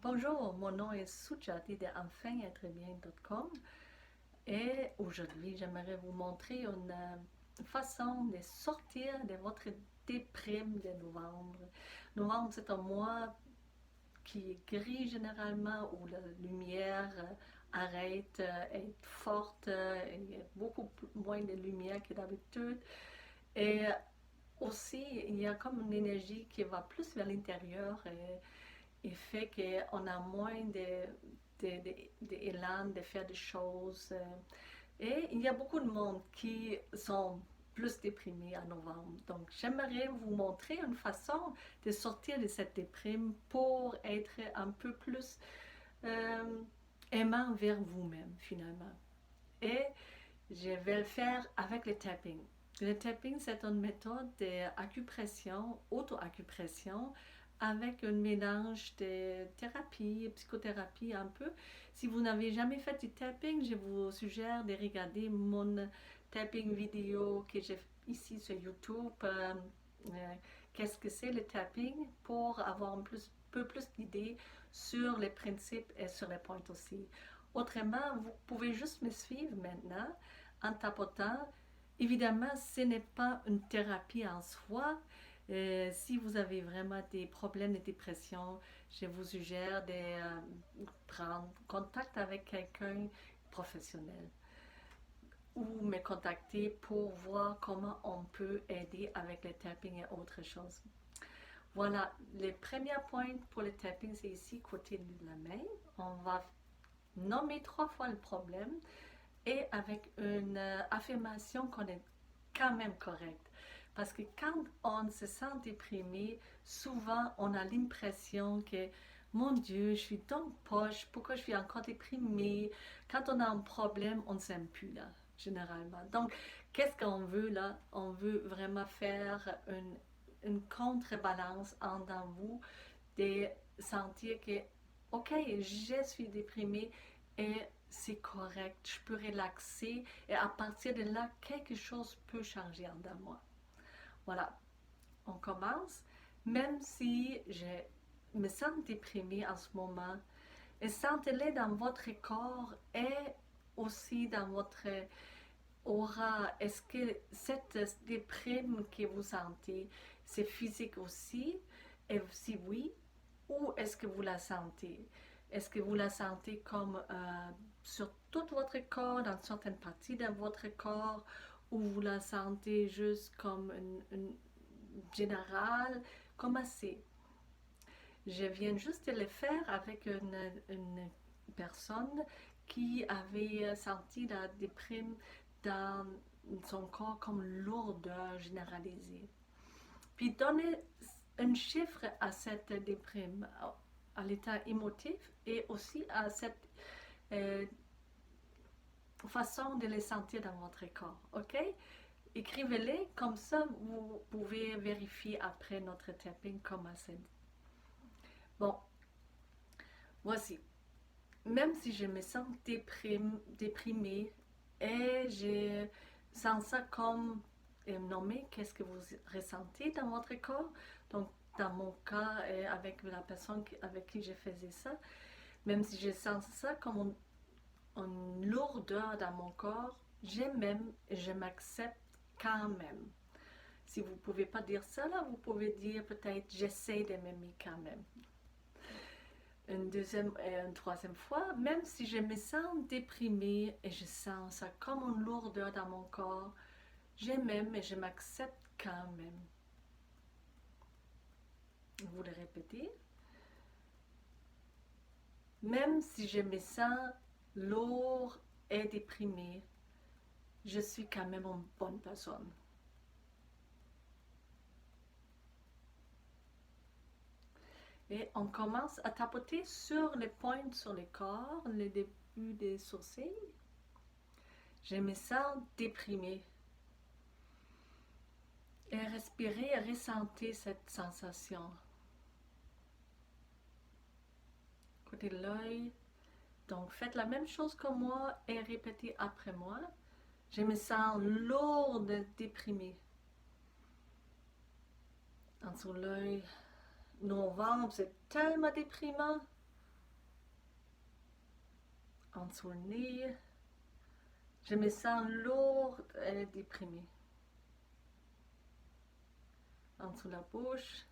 Bonjour, mon nom est Sujati de EnfinEtreBien.com et aujourd'hui j'aimerais vous montrer une façon de sortir de votre déprime de novembre. Novembre c'est un mois qui est gris généralement où la lumière arrête est forte, il y a beaucoup moins de lumière que d'habitude et aussi il y a comme une énergie qui va plus vers l'intérieur et fait qu'on a moins d'élan de faire des choses. Et il y a beaucoup de monde qui sont plus déprimés en novembre. Donc, j'aimerais vous montrer une façon de sortir de cette déprime pour être un peu plus euh, aimant vers vous-même, finalement. Et je vais le faire avec le tapping. Le tapping, c'est une méthode d'acupression, auto-acupression, avec un mélange de thérapie, psychothérapie un peu. Si vous n'avez jamais fait du tapping, je vous suggère de regarder mon tapping vidéo que j'ai ici sur YouTube. Qu'est-ce que c'est le tapping pour avoir un peu plus d'idées sur les principes et sur les points aussi. Autrement, vous pouvez juste me suivre maintenant en tapotant. Évidemment, ce n'est pas une thérapie en soi. Si vous avez vraiment des problèmes de dépression, je vous suggère de prendre contact avec quelqu'un professionnel ou me contacter pour voir comment on peut aider avec le tapping et autre chose. Voilà, le premier point pour le tapping, c'est ici, côté de la main. On va nommer 3 fois le problème et avec une affirmation qu'on est quand même correct. Parce que quand on se sent déprimé, souvent on a l'impression que mon Dieu, je suis donc poche, pourquoi je suis encore déprimée? Quand on a un problème, on ne s'aime plus là, généralement. Donc, qu'est-ce qu'on veut là? On veut vraiment faire une contrebalance dans vous, de sentir que, ok, je suis déprimée et c'est correct, je peux relaxer et à partir de là, quelque chose peut changer en moi. Voilà, on commence. Même si je me sens déprimée en ce moment, et sentez-le dans votre corps et aussi dans votre aura. Est-ce que cette déprime que vous sentez, c'est physique aussi? Et si oui, où est-ce que vous la sentez? Est-ce que vous la sentez comme sur tout votre corps, dans certaines parties de votre corps, ou vous la sentez juste comme une générale? Comment c'est? Je viens juste de le faire avec une personne qui avait senti la déprime dans son corps comme lourdeur généralisée. Puis donner un chiffre à cette déprime, à l'état émotif et aussi à cette euh, façon de les sentir dans votre corps. OK? Écrivez-les, comme ça vous pouvez vérifier après notre tapping comment c'est. Bon, voici. Même si je me sens déprimée et je sens ça comme nommer qu'est-ce que vous ressentez dans votre corps. Donc, dans mon cas, avec la personne avec qui je faisais ça, même si je sens ça comme une lourdeur dans mon corps, j'aime et je m'accepte quand même. Si vous ne pouvez pas dire ça, là, vous pouvez dire peut-être j'essaie de m'aimer quand même. Une deuxième et une troisième fois, même si je me sens déprimée et je sens ça comme une lourdeur dans mon corps, je m'aime et je m'accepte quand même. Vous le répétez. Même si je me sens lourd et déprimée, je suis quand même une bonne personne. Et on commence à tapoter sur les pointes sur le corps, le début des sourcils. Je me sens déprimée. Et respirez et ressentez cette sensation. Côté de l'œil. Donc faites la même chose que moi et répétez après moi. Je me sens lourde, déprimée. En dessous de l'œil. Novembre, c'est tellement déprimant. en dessous le nez. Je me sens lourde et déprimée. En dessous la bouche.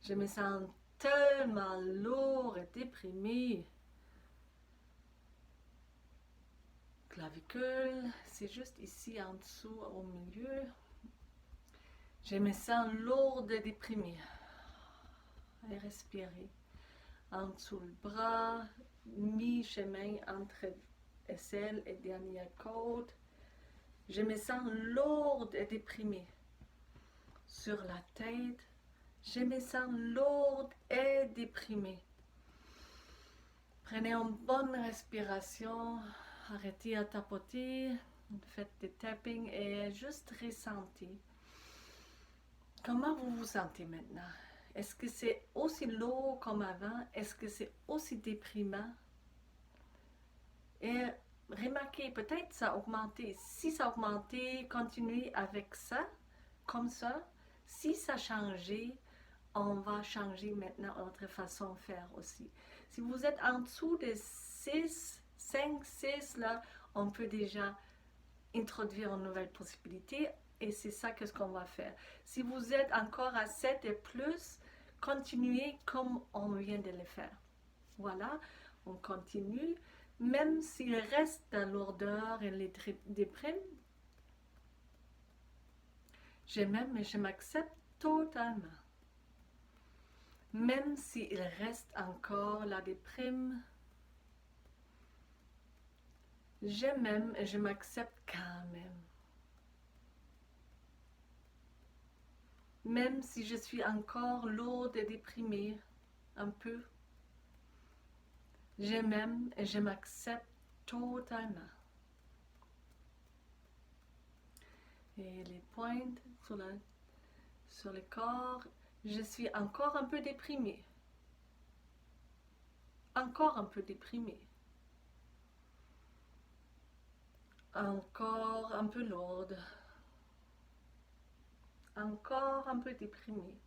Je me sens tellement lourde et déprimée. Clavicule, c'est juste ici en dessous au milieu. Je me sens lourde et déprimée. Et respirer. En dessous le bras, mi-chemin entre aisselle et dernière côte. Je me sens lourde et déprimée. Sur la tête, je me sens lourde et déprimée. Prenez une bonne respiration, arrêtez à tapoter, faites des tapping et juste ressentez. Comment vous vous sentez maintenant? Est-ce que c'est aussi lourd comme avant? Est-ce que c'est aussi déprimant? Et remarquez, peut-être ça a augmenté. Si ça a augmenté, continuez avec ça, comme ça. Si ça a changé, on va changer maintenant notre façon de faire aussi. Si vous êtes en dessous de 6, 5, 6, là, on peut déjà introduire une nouvelle possibilité et c'est ça que ce qu'on va faire. Si vous êtes encore à 7 et plus, continuez comme on vient de le faire. Voilà, on continue. Même s'il reste la lourdeur et les déprimes, je m'aime et je m'accepte totalement. Même s'il reste encore la déprime, je m'aime et je m'accepte quand même. Même si je suis encore lourde et déprimée, un peu, je m'aime et je m'accepte totalement. Et les pointes sur le corps, je suis encore un peu déprimée. Encore un peu déprimée. Encore un peu lourde. Encore un peu déprimée.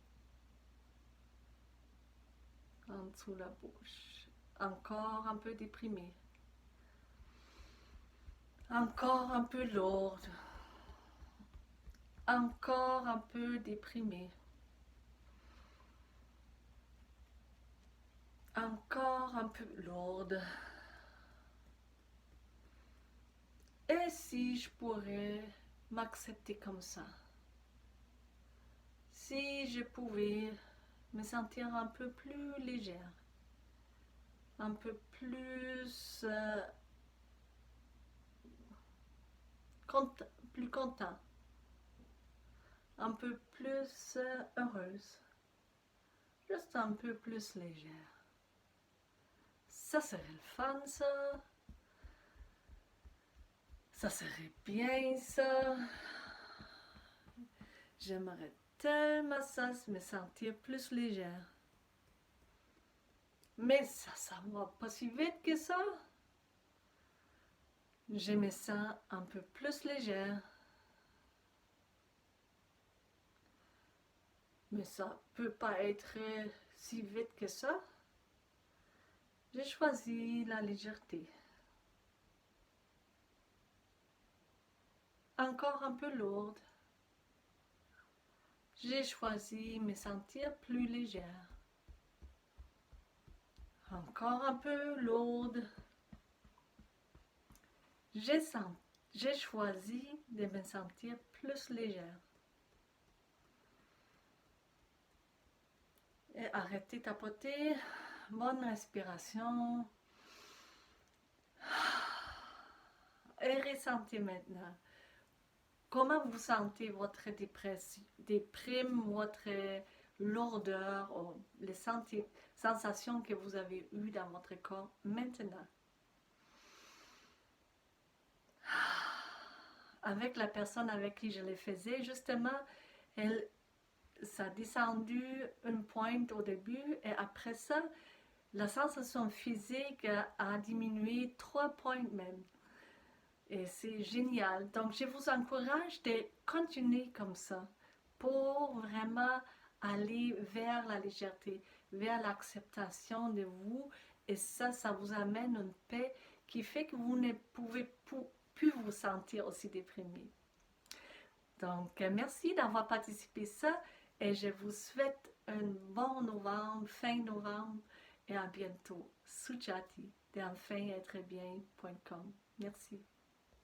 En dessous la bouche. Encore un peu déprimée. Encore un peu lourde. Encore un peu déprimée. Encore un peu lourde. Et si je pourrais m'accepter comme ça? Si je pouvais me sentir un peu plus légère, un peu plus, plus content, un peu plus heureuse, juste un peu plus légère. Ça serait le fun, ça. Ça serait bien, ça. J'aimerais tellement ça, me sentir plus légère. Mais ça va pas si vite que ça. Je me sens un peu plus légère. Mais ça peut pas être si vite que ça. J'ai choisi la légèreté. Encore un peu lourde. J'ai choisi me sentir plus légère. Encore un peu lourde. J'ai choisi de me sentir plus légère. Et arrêtez de tapoter. Bonne respiration. Et ressentez maintenant. Comment vous sentez votre déprime, votre lourdeur, ou les sensations que vous avez eues dans votre corps maintenant? Avec la personne avec qui je le faisais, justement, ça a descendu une pointe au début et après ça, la sensation physique a diminué 3 points même. Et c'est génial. Donc, je vous encourage de continuer comme ça pour vraiment aller vers la légèreté, vers l'acceptation de vous. Et ça vous amène une paix qui fait que vous ne pouvez plus vous sentir aussi déprimé. Donc, merci d'avoir participé à ça et je vous souhaite un bon novembre, fin novembre et à bientôt. Sujati de enfainêtre bien.com. Merci.